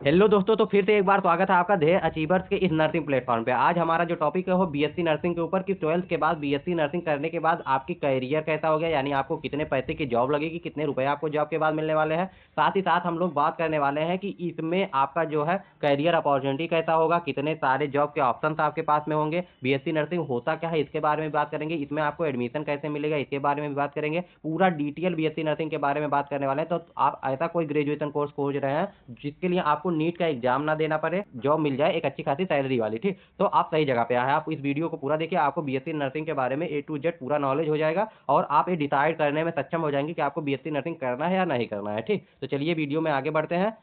Hello दोस्तों, तो फिर से एक बार स्वागत है आपका ध्येय अचीवर्स के इस नर्सिंग प्लेटफॉर्म पे। आज हमारा जो टॉपिक है वो बीएससी नर्सिंग के ऊपर कि 12th के बाद बीएससी नर्सिंग करने के बाद आपकी करियर कैसा हो गया, यानी आपको कितने पैसे की जॉब लगेगी, कितने रुपए आपको जॉब के बाद मिलने वाले हैं। साथ ही साथ हम लोग बात करने वाले हैं कि इसमें आपका जो है करियर अपॉर्चुनिटी कैसा होगा, कितने सारे जॉब के ऑप्शन आपके पास में होंगे, बीएससी नर्सिंग होता क्या है इसके बारे में बात करेंगे, इसमें आपको एडमिशन कैसे मिलेगा इसके बारे में भी बात करेंगे। पूरा डिटेल बीएससी नर्सिंग के बारे में बात करने वाले हैं। तो आप ऐसा कोई ग्रेजुएशन कोर्स खोज रहे हैं जिसके लिए आपको नीट का एग्जाम ना देना पड़े, जॉब मिल जाए एक अच्छी खासी सैलरी वाली, ठीक, तो आप सही जगह पे आए हैं। आप इस वीडियो को पूरा देखिए, आपको बीएससी नर्सिंग के बारे में ए टू जेड पूरा नॉलेज हो जाएगा और आप ये डिसाइड करने में सक्षम हो जाएंगे कि आपको बीएससी नर्सिंग करना है या नहीं करना है। ठीक, तो चलिए वीडियो में आगे बढ़ते हैं।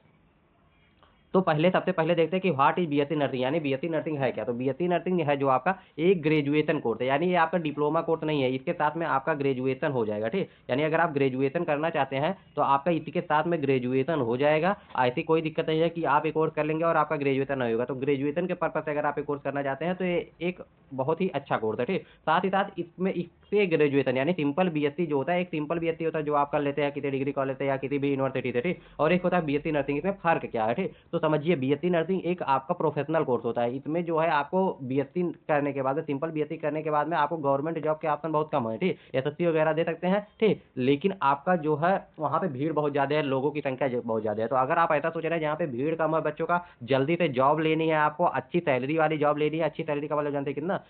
तो पहले सबसे पहले देखते हैं कि व्हाट इज बीएससी नर्सिंग, यानी बीएससी नर्सिंग है क्या। तो बीएससी नर्सिंग है जो आपका एक ग्रेजुएशन कोर्स है, यानी ये आपका डिप्लोमा कोर्स नहीं है, इसके साथ में आपका ग्रेजुएशन हो जाएगा। ठीक, यानी अगर आप ग्रेजुएशन करना चाहते हैं तो आपका इसी के साथ में ग्रेजुएशन हो जाएगा। ऐसी कोई दिक्कत नहीं है कि आप एक कोर्स कर लेंगे और आपका ग्रेजुएशन नहीं होगा। तो ग्रेजुएशन के पर्पज से अगर आप एक कोर्स करना चाहते हैं तो ये एक बहुत ही अच्छा कोर्स है। ठीक, साथ ही साथ इसमें इससे ग्रेजुएशन यानी सिंपल बीएससी जो होता है, एक सिंपल बीएससी होता है जो आप कर लेते हैं किसी डिग्री कॉलेज से या किसी भी यूनिवर्सिटी से, ठीक, और एक होता है बीएससी नर्सिंग। इसमें फर्क क्या है, ठीक, तो समझिए बीएससी नर्सिंग एक आपका प्रोफेशनल कोर्स होता है। इसमें जो है आपको बीएससी करने के बाद, सिंपल बीएससी करने के बाद में आपको गवर्नमेंट जॉब के ऑप्शन बहुत कम है, ठीक, एसएससी वगैरह दे सकते हैं, ठीक, लेकिन आपका जो है वहाँ पे भीड़ बहुत ज्यादा है, लोगों की संख्या बहुत ज्यादा है। तो अगर आप ऐसा सोच रहे हैं जहाँ पे भीड़ कम है बच्चों का, जल्दी से जॉब लेनी है, आपको अच्छी सैलरी वाली जॉब लेनी है, अच्छी सैलरी का मतलब जानते हैं कितना,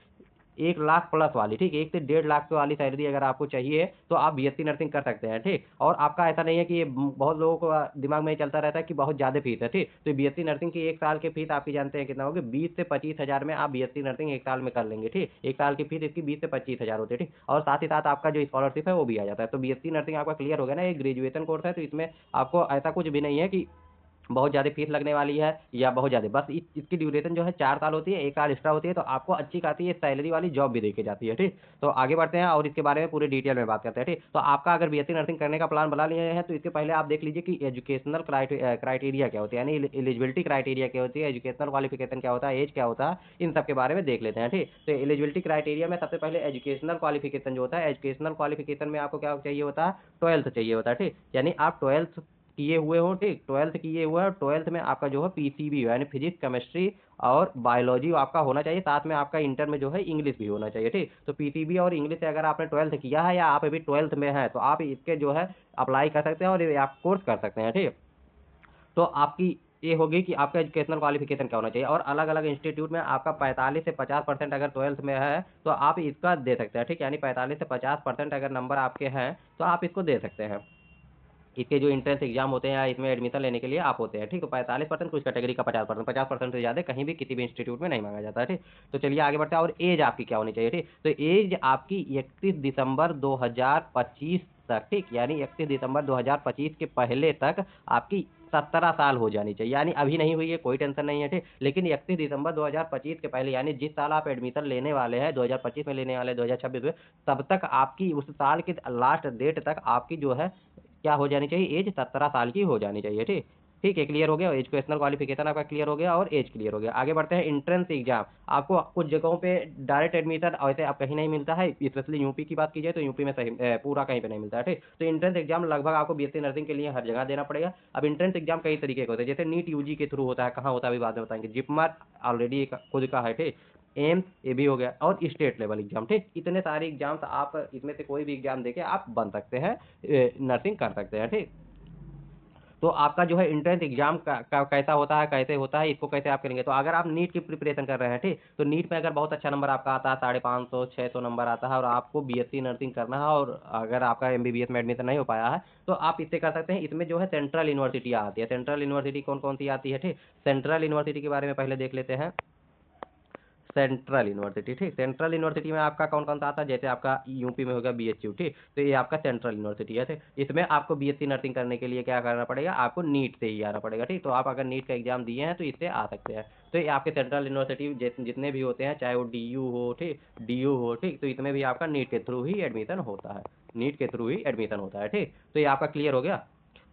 1 लाख प्लस वाली, ठीक, 1 से 1.5 लाख वाली सैलरी अगर आपको चाहिए तो आप बीएससी नर्सिंग कर सकते हैं। ठीक, और आपका ऐसा नहीं है कि ये बहुत लोगों को दिमाग में चलता रहता है कि बहुत ज्यादा फीस है। ठीक, तो बीएससी नर्सिंग की 1 साल की फीस आपकी जानते हैं कितना होगी, 20 से 25 हजार में आप बीएससी नर्सिंग 1 साल में कर लेंगे। ठीक, 1 साल की फीस इसकी 20 से 25 हजार होती है। ठीक, और साथ ही साथ आपका जो स्कॉलरशिप है वो भी आ जाता है। तो बीएससी नर्सिंग आपका क्लियर हो गया ना, एक ग्रेजुएशन कोर्स है, तो इसमें आपको ऐसा कुछ भी नहीं है कि बहुत ज़्यादा फीस लगने वाली है या बहुत ज़्यादा, बस इसकी ड्यूरेशन जो है 4 साल होती है, 1 साल एक्स्ट्रा होती है, तो आपको अच्छी खासी ये सैलरी वाली जॉब भी देके जाती है। ठीक, तो आगे बढ़ते हैं और इसके बारे में पूरे डिटेल में बात करते हैं। ठीक, तो आपका अगर बीएससी नर्सिंग करने का प्लान बना लिए हैं तो इसके पहले आप देख लीजिए कि एजुकेशनल क्राइटेरिया क्या होती है, यानी एलिजिबिलिटी क्राइटेरिया क्या होती है, एजुकेशनल क्वालिफिकेशन क्या होता है, एज क्या होता है, इन सब के बारे में देख लेते हैं। ठीक, तो एलिजिबिलिटी क्राइटेरिया में सबसे पहले एजुकेशनल क्वालिफिकेशन जो होता है, एजुकेशनल क्वालिफिकेशन में आपको क्या चाहिए होता है, 12th चाहिए होता है। ठीक, यानी आप 12th किए हुए हो, ठीक, 12th किए हुए हो, 12th में आपका जो है पीसीबी यानी फिजिक्स केमिस्ट्री और बायोलॉजी आपका होना चाहिए, साथ में आपका इंटर में जो है इंग्लिश भी होना चाहिए। ठीक, तो पीसीबी और इंग्लिश से अगर आपने 12th किया है या आप अभी 12th में है तो आप इसके जो है अप्लाई कर सकते हैं और ये आप कोर्स कर सकते हैं। ठीक, तो आपकी ये होगी कि आपका एजुकेशनल क्वालिफिकेशन क्या होना चाहिए, और अलग अलग इंस्टीट्यूट में आपका 45 से 50% अगर 12th में है तो आप इसका दे सकते हैं। ठीक, यानी 45 से 50% अगर नंबर आपके हैं तो आप इसको दे सकते हैं। इसके जो एंट्रेंस एग्जाम होते हैं या इसमें एडमिशन लेने के लिए आप होते हैं। ठीक, तो 45% कुछ कैटेगरी का 50%, 50% से ज़्यादा कहीं भी किसी भी इंस्टीट्यूट में नहीं मांगा जाता है। ठीक, तो चलिए आगे बढ़ते हैं। और एज आपकी क्या होनी चाहिए, ठीक, तो एज आपकी 31 दिसंबर 2025 तक, ठीक, यानी 31 दिसंबर 2025 के पहले तक आपकी 17 साल हो जानी चाहिए, यानी अभी नहीं हुई है कोई टेंशन नहीं है। ठीक, लेकिन 31 दिसंबर 2025 के पहले यानी जिस साल आप एडमिशन लेने वाले हैं, 2025 में लेने वाले हैं, 2026 में, तब तक आपकी उस साल की लास्ट डेट तक आपकी जो है क्या हो जानी चाहिए, एज 17 साल की हो जानी चाहिए। ठीक, ठीक है, क्लियर हो गया, एजुकेशनल क्वालिफिकेशन आपका क्लियर हो गया और एज क्लियर हो गया। आगे बढ़ते हैं, एंट्रेंस एग्जाम आपको कुछ जगहों पे डायरेक्ट एडमिशन ऐसे आप कहीं नहीं मिलता है, स्पेशली यूपी की बात कीजिए तो यूपी में सही पूरा कहीं पे नहीं मिलता है। ठीक, तो एंट्रेंस एग्जाम लगभग आपको बीएससी नर्सिंग के लिए हर जगह देना पड़ेगा। अब एंट्रेंस एग्जाम कई तरीके के होते हैं, जैसे नीट यूजी के थ्रू होता है, कहाँ होता है अभी बाद में बताएंगे, जिपमर ऑलरेडी एक खुद का है। ठीक, एम्स ये भी हो गया, और स्टेट लेवल एग्जाम। ठीक, इतने सारे एग्जाम्स आप इसमें से कोई भी एग्जाम देके आप बन सकते हैं, नर्सिंग कर सकते हैं। ठीक, तो आपका जो है एंट्रेंस एग्जाम कैसा होता है, कैसे होता है, इसको कैसे आप करेंगे। तो अगर आप नीट की प्रिपरेशन कर रहे हैं, ठीक, तो नीट में अगर बहुत अच्छा नंबर आपका आता है, 550 600 नंबर आता है, और आपको बीएससी नर्सिंग करना है, और अगर आपका एमबीबीएस में एडमिशन नहीं हो पाया है तो आप इससे कर सकते हैं। इसमें जो है सेंट्रल यूनिवर्सिटी आती है। सेंट्रल यूनिवर्सिटी कौन कौन सी आती है, ठीक, सेंट्रल यूनिवर्सिटी के बारे में पहले देख लेते हैं। सेंट्रल यूनिवर्सिटी, ठीक, सेंट्रल यूनिवर्सिटी में आपका कौन कौन सा आता है, जैसे आपका यूपी में होगा बीएचयू। ठीक, तो ये आपका सेंट्रल यूनिवर्सिटी है। ठीक, इसमें आपको बीएससी नर्सिंग करने के लिए क्या करना पड़ेगा, आपको नीट से ही आना पड़ेगा। ठीक, तो आप अगर नीट का एग्जाम दिए हैं तो इससे आ सकते हैं। तो ये आपके सेंट्रल यूनिवर्सिटी जितने भी होते हैं, चाहे वो डीयू हो, ठीक, डीयू हो, ठीक, तो इसमें भी आपका नीट के थ्रू ही एडमिशन होता है, नीट के थ्रू ही एडमिशन होता है। ठीक, तो ये आपका क्लियर हो गया।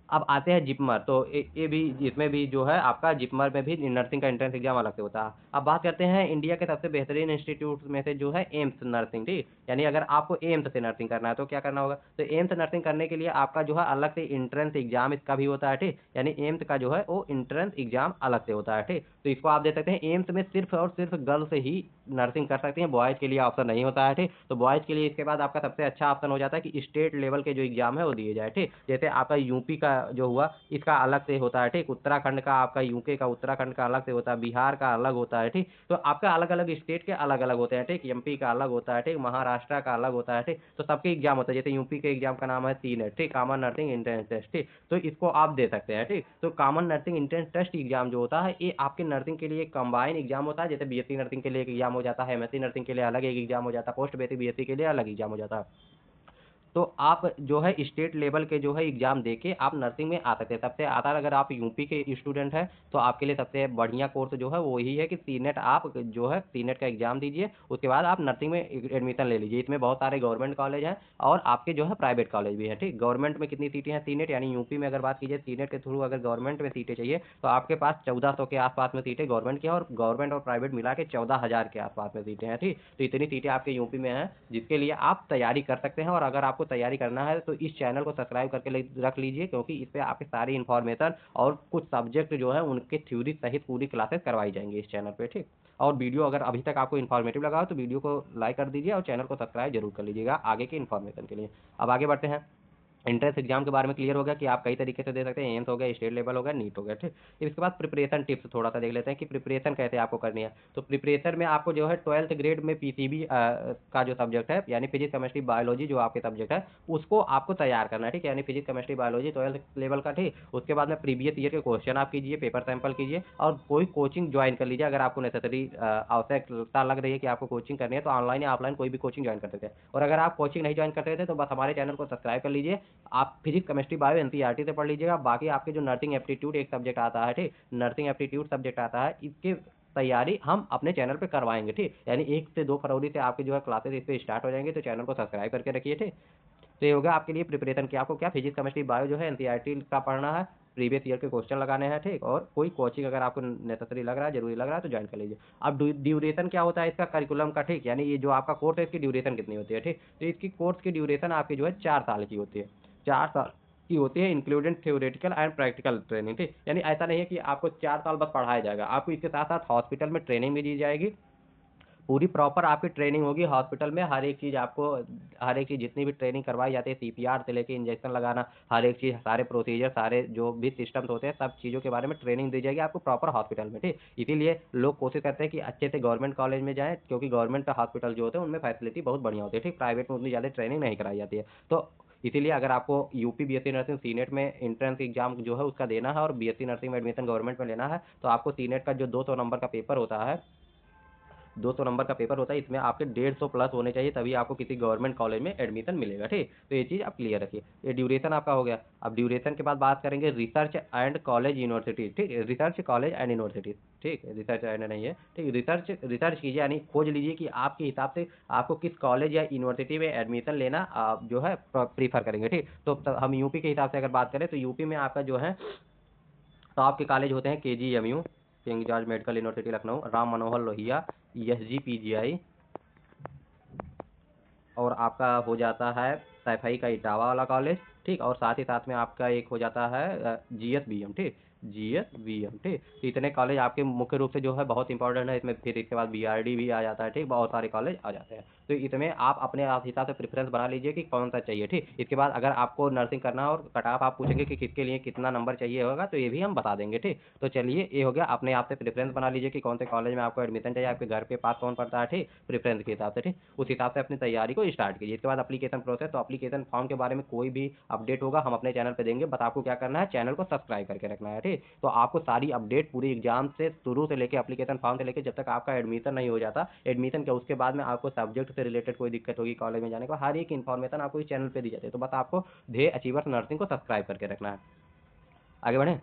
अब आते हैं जिपमर, तो ये भी, इसमें भी जो है आपका जिपमर में भी नर्सिंग का एंट्रेंस एग्जाम अलग से होता है। अब बात करते हैं इंडिया के सबसे बेहतरीन इंस्टीट्यूट में से जो है एम्स नर्सिंग, ठीक। यानी अगर आपको एम्स से नर्सिंग करना है तो क्या करना होगा, तो एम्स नर्सिंग करने के लिए आपका जो है अलग से इंट्रेंस एग्जाम इसका भी होता है, ठीक। यानी एम्स का जो है वो इंट्रेंस एग्जाम अलग से होता है, ठीक। तो इसको आप दे सकते हैं। एम्स में सिर्फ और सिर्फ गर्ल्स ही नर्सिंग कर सकती हैं, बॉयज़ के लिए ऑप्शन नहीं होता है, ठीक। तो बॉयज़ के लिए इसके बाद आपका सबसे अच्छा ऑप्शन हो जाता है कि स्टेट लेवल के जो एग्जाम है वो दिए जाए, ठीक। जैसे आपका यूपी का जो हुआ इसका अलग से होता है, ठीक। उत्तराखंड का, आपका यूके का उत्तराखंड का अलग से होता है, बिहार का अलग होता है, ठीक। तो आपका अलग अलग स्टेट के अलग अलग होते हैं, ठीक। एमपी का अलग होता है, ठीक। महाराष्ट्र का अलग होता है, ठीक। तो सबके एग्जाम होता है। जैसे यूपी के एग्जाम का नाम है सीनेट, ठीक, कॉमन नर्सिंग एंट्रेंस टेस्ट, ठीक। तो इसको आप दे सकते हैं, ठीक। तो common nursing entrance test exam जो होता है ये आपके नर्सिंग के लिए कंबाइन एग्जाम होता है। जैसे बीएससी नर्सिंग के लिए एक एग्जाम हो जाता है, एमएससी नर्सिंग के लिए अलग एक एग्जाम हो जाता है, पोस्ट बेसिक बीएससी के लिए अलग एग्जाम हो जाता है। तो आप जो है स्टेट लेवल के जो है एग्जाम देके आप नर्सिंग में आ सकते हैं। सबसे ज़्यादा अगर आप यूपी के स्टूडेंट हैं तो आपके लिए सबसे बढ़िया कोर्स जो है वो वही है कि सीनेट, आप जो है सीनेट का एग्जाम दीजिए, उसके बाद आप नर्सिंग में एडमिशन ले लीजिए। इसमें बहुत सारे गवर्नमेंट कॉलेज हैं और आपके जो है प्राइवेट कॉलेज भी हैं, ठीक। गवर्नमेंट में कितनी सीटें हैं, सीनेट यानी यूपी में अगर बात कीजिए सीनेट के थ्रू अगर गवर्नमेंट में सीटें चाहिए तो आपके पास 1400 के आसपास में सीटें गवर्नमेंट की हैं, और गवर्नमेंट और प्राइवेट मिला के 14,000 के आसपास में सीटें हैं, ठीक। तो इतनी सीटें आपके यूपी में हैं जिसके लिए आप तैयारी कर सकते हैं। और अगर आपको तैयारी करना है तो इस चैनल को सब्सक्राइब करके रख लीजिए, क्योंकि इस पे आपकी सारी इन्फॉर्मेशन और कुछ सब्जेक्ट जो है उनके थ्योरी सहित पूरी क्लासेस करवाई जाएंगी इस चैनल पे, ठीक। और वीडियो अगर अभी तक आपको इन्फॉर्मेटिव लगा हो तो वीडियो को लाइक कर दीजिए और चैनल को सब्सक्राइब जरूर कर लीजिएगा आगे की इन्फॉर्मेशन के लिए। अब आगे बढ़ते हैं। एंट्रेंस एग्जाम के बारे में क्लियर हो गया कि आप कई तरीके से दे सकते हैं, एम्स हो गया, स्टेट लेवल हो गया, नीट हो गया, ठीक। इसके बाद प्रिपरेशन टिप्स थोड़ा सा देख लेते हैं कि प्रिपरेशन कैसे आपको करनी है। तो प्रिपरेशन में आपको जो है 12th ग्रेड में पीसीबी का जो सब्जेक्ट है यानी फिजिक्स केमिस्ट्री बायोलॉजी जो आपके सब्जेक्ट है उसको आपको तैयार करना है, ठीक है। यानी physics chemistry biology 12th level का, ठीक। उसके बाद में प्रीवियस ईयर के क्वेश्चन आप कीजिए, पेपर सैंपल कीजिए और कोई कोचिंग ज्वाइन कर लीजिए। अगर आपको नेसेसरी आवश्यकता लग रही है कि आपको कोचिंग करनी है तो ऑनलाइन या ऑफलाइन कोई भी कोचिंग ज्वाइन कर सकते हैं। और अगर आप कोचिंग नहीं ज्वाइन करते थे तो बस हमारे चैनल को सब्सक्राइब कर लीजिए। आप फिजिक्स केमिस्ट्री बायो एनसीईआरटी से पढ़ लीजिएगा। बाकी आपके जो नर्सिंग एप्टीट्यूड एक सब्जेक्ट आता है, ठीक, नर्सिंग एप्टीट्यूड सब्जेक्ट आता है, इसके तैयारी हम अपने चैनल पे करवाएंगे, ठीक। यानी 1 से 2 फरवरी से आपके जो है क्लासेस इस पे स्टार्ट हो जाएंगे, तो चैनल को सब्सक्राइब करके रखिए, ठीक। तो ये होगा आपके लिए प्रिपरेशन की, आपको क्या फिजिक्स केमिस्ट्री बायो जो है एनसीईआरटी का पढ़ना है, प्रीवियस ईयर के क्वेश्चन लगाने हैं, ठीक। और कोई कोचिंग अगर आपको नेसेसरी लग रहा है, जरूरी लग रहा है तो ज्वाइन कर लीजिए। अब ड्यूरेशन क्या होता है इसका करिकुलम का, ठीक। यानी ये जो आपका कोर्स है इसकी ड्यूरेशन कितनी होती है, ठीक। तो इसकी कोर्स की ड्यूरेशन आपकी जो है 4 साल की होती है, 4 साल की होती है, including theoretical and practical training, ठीक। यानी ऐसा नहीं है कि आपको 4 साल बस पढ़ाया जाएगा, आपको इसके साथ साथ हॉस्पिटल में ट्रेनिंग भी दी जाएगी। पूरी प्रॉपर आपकी ट्रेनिंग होगी हॉस्पिटल में, हर एक चीज़ आपको, हर एक चीज़ जितनी भी ट्रेनिंग करवाई जाती है, सीपीआर से लेके इंजेक्शन लगाना, हर एक चीज़, सारे प्रोसीजर, सारे जो भी सिस्टम्स होते हैं सब चीज़ों के बारे में ट्रेनिंग दी जाएगी आपको प्रॉपर हॉस्पिटल में, ठीक। इसीलिए लोग कोशिश करते हैं कि अच्छे से गवर्नमेंट कॉलेज में जाएँ, क्योंकि गवर्नमेंट का हॉस्पिटल जो होते हैं उनमें फैसिलिटी बहुत बढ़िया होती है, ठीक। प्राइवेट में उतनी ज़्यादा ट्रेनिंग नहीं कराई जाती है। तो इसीलिए अगर आपको यूपी बीएससी नर्सिंग सीनेट में एंट्रेंस एग्जाम जो है उसका देना है और बीएससी नर्सिंग में एडमिशन गवर्नमेंट में लेना है तो आपको सीनेट का जो 200 नंबर का पेपर होता है, 200 नंबर का पेपर होता है, इसमें आपके 150 प्लस होने चाहिए तभी आपको किसी गवर्नमेंट कॉलेज में एडमिशन मिलेगा, ठीक। तो ये चीज़ आप क्लियर रखिए। ये ड्यूरेशन आपका हो गया। अब ड्यूरेशन के बाद बात करेंगे रिसर्च एंड कॉलेज यूनिवर्सिटी, ठीक। रिसर्च कॉलेज एंड यूनिवर्सिटी, ठीक। रिसर्च एंड नहीं है, ठीक। रिसर्च रिसर्च कीजिए यानी खोज लीजिए कि आपके हिसाब से आपको किस कॉलेज या यूनिवर्सिटी में एडमिशन लेना आप जो है प्रीफर करेंगे, ठीक। तो हम यूपी के हिसाब से अगर बात करें तो यूपी में आपका जो है टॉप के कॉलेज होते हैं KGMU, King George Medical University Lucknow, Ram Manohar Lohia, SGPGI, और आपका हो जाता है सैफई का इटावा वाला कॉलेज, ठीक। और साथ ही साथ में आपका एक हो जाता है जीएसबीएम, ठीक, जीएसबीएम, ठीक। तो इतने कॉलेज आपके मुख्य रूप से जो है बहुत इंपॉर्टेंट है इसमें। फिर इसके बाद बीआरडी भी आ जाता है, ठीक। बहुत सारे कॉलेज आ जाते हैं। तो इसमें आप अपने आप हिसाब से प्रेफरेंस बना लीजिए कि कौन सा चाहिए, ठीक। इसके बाद अगर आपको नर्सिंग करना हो और कट ऑफ आप पूछेंगे कि किसके लिए कितना नंबर चाहिए होगा तो ये भी हम बता देंगे, ठीक। तो चलिए ये हो गया, अपने आप से प्रेफरेंस बना लीजिए कि कौन से कॉलेज में आपको एडमिशन चाहिए, आपके घर के पास कौन पढ़ता है, ठीक, प्रेफरेंस के हिसाब से, ठीक। उस हिसाब से अपनी तैयारी को स्टार्ट कीजिए। इसके बाद एप्लीकेशन प्रोसेस, तो एप्लीकेशन फॉर्म के बारे में कोई भी अपडेट होगा हम अपने चैनल पे देंगे, बस आपको क्या करना है, चैनल को सब्सक्राइब करके रखना है, ठीक। तो आपको सारी अपडेट पूरी एग्जाम से शुरू से लेके एप्लीकेशन फॉर्म से लेके जब तक आपका एडमिशन नहीं हो जाता, एडमिशन के उसके बाद में आपको सब्जेक्ट से रिलेटेड कोई दिक्कत होगी कॉलेज में जाने को, हर एक इन्फॉर्मेशन आपको इस चैनल पे दी जाती है। तो बस आपको ध्येय अचीवर्स नर्सिंग को सब्सक्राइब करके रखना है। आगे बढ़ें।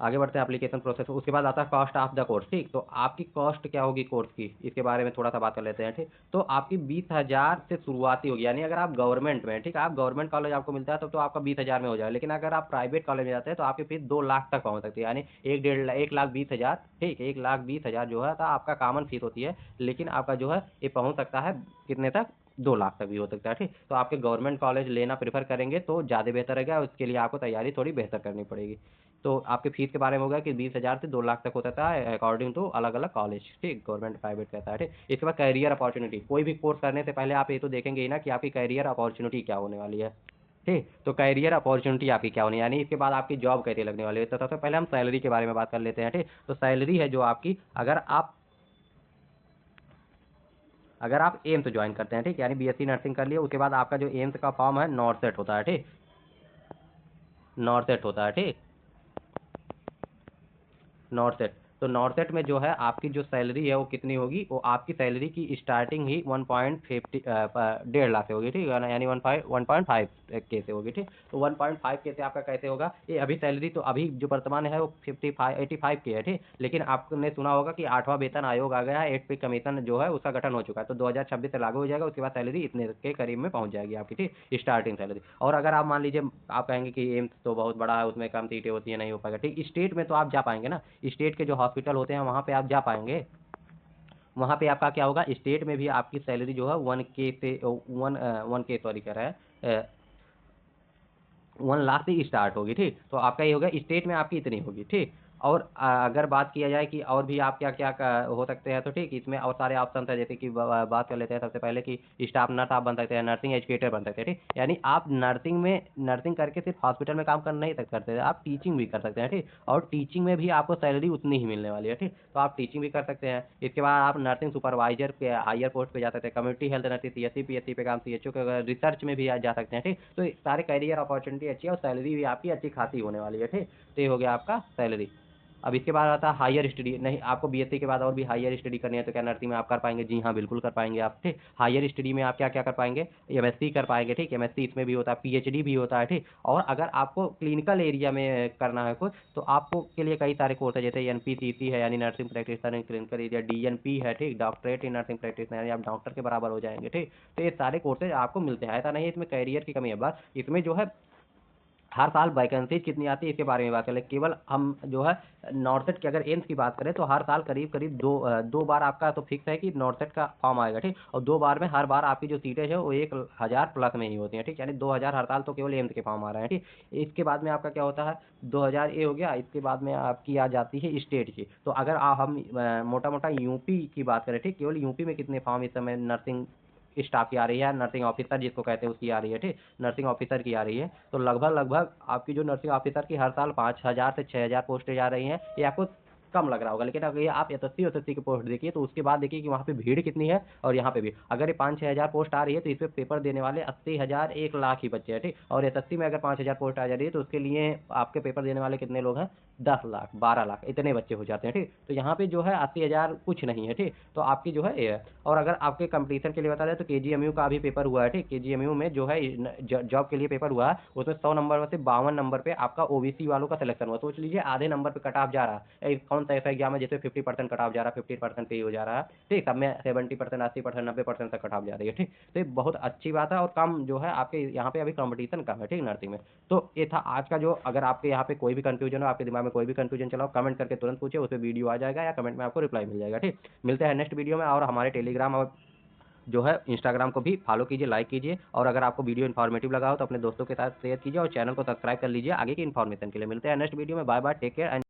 आगे बढ़ते हैं एप्लीकेशन प्रोसेस। उसके बाद आता है कॉस्ट ऑफ द कोर्स। ठीक, तो आपकी कॉस्ट क्या होगी कोर्स की, इसके बारे में थोड़ा सा बात कर लेते हैं। ठीक, तो आपकी 20,000 से शुरुआती होगी, यानी अगर आप गवर्नमेंट में, ठीक, आप गवर्नमेंट कॉलेज आपको मिलता है तो आपका 20,000 में हो जाएगा। लेकिन अगर आप प्राइवेट कॉलेज में जाते हैं तो आपकी फीस 2 लाख तक पहुंच सकती है, यानी 1,20,000। ठीक, 1,20,000 जो है तो आपका कॉमन फीस होती है, लेकिन आपका जो है ये पहुंच सकता है कितने तक, 2 लाख तक भी हो सकता है। ठीक, तो आपके गवर्नमेंट कॉलेज लेना प्रेफर करेंगे तो ज़्यादा बेहतर रहेगा, उसके लिए आपको तैयारी थोड़ी बेहतर करनी पड़ेगी। तो आपके फीस के बारे में होगा कि 20,000 से 2 लाख तक होता है अकॉर्डिंग टू अलग अलग कॉलेज। ठीक, गवर्नमेंट प्राइवेट कहता है। ठीक, इसके बाद कैरियर अपॉर्चुनिटी। कोई भी कोर्स करने से पहले आप ये तो देखेंगे ही ना कि आपकी कैरियर अपॉर्चुनिटी क्या होने वाली है। ठीक, तो कैरियर अपॉर्चुनिटी आपकी क्या होनी है, यानी इसके बाद आपकी जॉब कैसे लगने वाली है। तो सबसे पहले हम सैलरी के बारे में बात कर लेते हैं। ठीक, तो सैलरी है जो आपकी, अगर आप एम्स ज्वाइन करते हैं, ठीक, यानी बीएससी नर्सिंग कर लिए, उसके बाद आपका जो एम्स का फॉर्म है नॉर्सेट होता है। ठीक, नॉर्सेट होता है। ठीक, नॉर्सेट, तो नॉर्सेट में जो है आपकी जो सैलरी है वो कितनी होगी, वो आपकी सैलरी की स्टार्टिंग ही 1.50 1.5 लाख से होगी। ठीक है ना, यानी 1.5 के से होगी। ठीक, तो 1.5 के से आपका कैसे होगा, ये अभी सैलरी तो अभी जो वर्तमान है वो 85 के है। ठीक, लेकिन आपने सुना होगा कि 8वां वेतन आयोग आ गया है, 8 पे कमीशन जो है उसका गठन हो चुका है, तो 2026 से लागू हो जाएगा। उसके बाद सैलरी इतने के करीब में पहुंच जाएगी आपकी। ठीक, स्टार्टिंग सैलरी। और अगर आप मान लीजिए आप कहेंगे कि एम्स तो बहुत बड़ा है, उसमें कम सीटें होती है, नहीं हो पाएगा। ठीक, स्टेट में तो आप जा पाएंगे ना, स्टेट के जो हॉस्पिटल होते हैं वहाँ पे आप जा पाएंगे। वहाँ पे आपका क्या होगा, स्टेट में भी आपकी सैलरी जो है 1 के से 1 के, सॉरी कह रहा है, 1 लाख से स्टार्ट होगी। ठीक, तो आपका ये होगा स्टेट में आपकी इतनी होगी। ठीक, और अगर बात किया जाए कि और भी आप क्या क्या हो सकते हैं, तो ठीक, इसमें और सारे ऑप्शन है, जैसे कि बात कर लेते हैं सबसे पहले कि स्टाफ नर्स आप बन सकते हैं, नर्सिंग एजुकेटर बन सकते हैं। ठीक, यानी आप नर्सिंग करके सिर्फ हॉस्पिटल में काम कर नहीं तक करते हैं, आप टीचिंग भी कर सकते हैं। ठीक, और टीचिंग में भी आपको सैलरी उतनी ही मिलने वाली है। ठीक, तो आप टीचिंग भी कर सकते हैं। इसके बाद आप नर्सिंग सुपरवाइजर के हायर पोस्ट पे जा सकते हैं, community health nursing, CSC PSC पे काम, सीएचओ के रिसर्च में भी जा सकते हैं। ठीक, तो सारे कैरियर अपॉर्चुनिटी अच्छी है और सैलरी भी आपकी अच्छी खासी होने वाली है। ठीक, तो ये हो गया आपका सैलरी। अब इसके बाद आता है हायर स्टडी। नहीं, आपको बीएससी के बाद और भी हायर स्टडी करनी है तो क्या नर्सिंग में आप कर पाएंगे, जी हाँ बिल्कुल कर पाएंगे आप। ठीक, हायर स्टडी में आप क्या क्या कर पाएंगे, एमएससी कर पाएंगे। ठीक, एमएससी इसमें भी होता है, पीएचडी भी होता है। ठीक, और अगर आपको क्लिनिकल एरिया में करना है कुछ तो आपको के लिए कई सारे कोर्स है, जैसे एनपीसीसी है यानी nursing practitioner in clinical area, DNP है। ठीक, डॉक्टरेट इन नर्सिंग प्रैक्टिशनर, यानी आप डॉक्टर के बराबर हो जाएंगे। ठीक, तो ये सारे कोर्सेज आपको मिलते हैं, ऐसा नहीं है इसमें कैरियर की कमी है, बस इसमें जो है हर साल वैकेंसीज कितनी आती है इसके बारे में बात करें। केवल हम जो है नॉर्सेट की अगर एम्स की बात करें तो हर साल करीब करीब दो बार आपका तो फिक्स है कि नॉर्सेट का फॉर्म आएगा। ठीक, और 2 बार में हर बार आपकी जो सीटें है वो 1,000 प्लस में ही होती हैं। ठीक, यानी 2,000 हर साल तो केवल एम्स के फॉर्म आ रहे हैं। ठीक, इसके बाद में आपका क्या होता है, 2,000 ये हो गया। इसके बाद में आपकी आ जाती है स्टेट की। तो अगर हम मोटा मोटा यूपी की बात करें, ठीक, केवल यूपी में कितने फॉर्म इस समय नर्सिंग स्टाफ की आ रही है, नर्सिंग ऑफिसर जिसको कहते हैं उसकी आ रही है। ठीक, नर्सिंग ऑफिसर की आ रही है, तो लगभग लगभग आपकी जो नर्सिंग ऑफिसर की हर साल 5,000 से 6,000 पोस्टें जा रही हैं। ये आपको कम लग रहा होगा, लेकिन अगर ये आप एसएससी की पोस्ट देखिए तो उसके बाद देखिए कि वहाँ पे भीड़ कितनी है, और यहाँ पे भी अगर ये 5-6 हज़ार पोस्ट आ रही है तो इसमें पेपर देने वाले 80,000 1 लाख ही बच्चे हैं। ठीक, और एसएससी में अगर 5,000 पोस्ट आ जा रही है तो उसके लिए आपके पेपर देने वाले कितने लोग हैं, 10 लाख 12 लाख इतने बच्चे हो जाते हैं। ठीक, तो यहाँ पे जो है 80,000 कुछ नहीं है। ठीक, तो आपकी जो है ये है। और अगर आपके कंपटीशन के लिए बता दें तो केजीएमयू का भी पेपर हुआ है। ठीक, केजीएमयू में जो है जॉब के लिए पेपर हुआ है, उसमें 100 नंबर में से 52 नंबर पे आपका ओबीसी वालों का सिलेक्शन हुआ। सोच लीजिए आधे नंबर पे कट ऑफ जा रहा है। कौन सा ऐसा एग्जाम है जिसमें 50% कट ऑफ जा रहा है, 50% पे ही हो जा रहा है। ठीक, सब में 70%, 80%, 90% तक कट ऑफ जा रही है। ठीक, तो ये बहुत अच्छी बात है, और कम जो है आपके यहाँ पे अभी कंपटीशन कम है। ठीक, नर्सिंग में। तो ये था आज का जो, अगर आपके यहाँ पे कोई भी कंफ्यूजन हो, आपके दिमाग में कोई भी कंफ्यूजन चला हो, कमेंट करके तुरंत पूछे, उस पर वीडियो आ जाएगा या कमेंट में आपको रिप्लाई मिल जाएगा। ठीक, मिलते हैं नेक्स्ट वीडियो में। और हमारे टेलीग्राम और जो है इंस्टाग्राम को भी फॉलो कीजिए, लाइक कीजिए, और अगर आपको वीडियो इन्फॉर्मेटिव लगा हो तो अपने दोस्तों के साथ शेयर कीजिए और चैनल को सब्सक्राइब कर लीजिए आगे की इन्फॉर्मेशन के लिए। मिलते हैं नेक्स्ट वीडियो में। Bye bye, take care and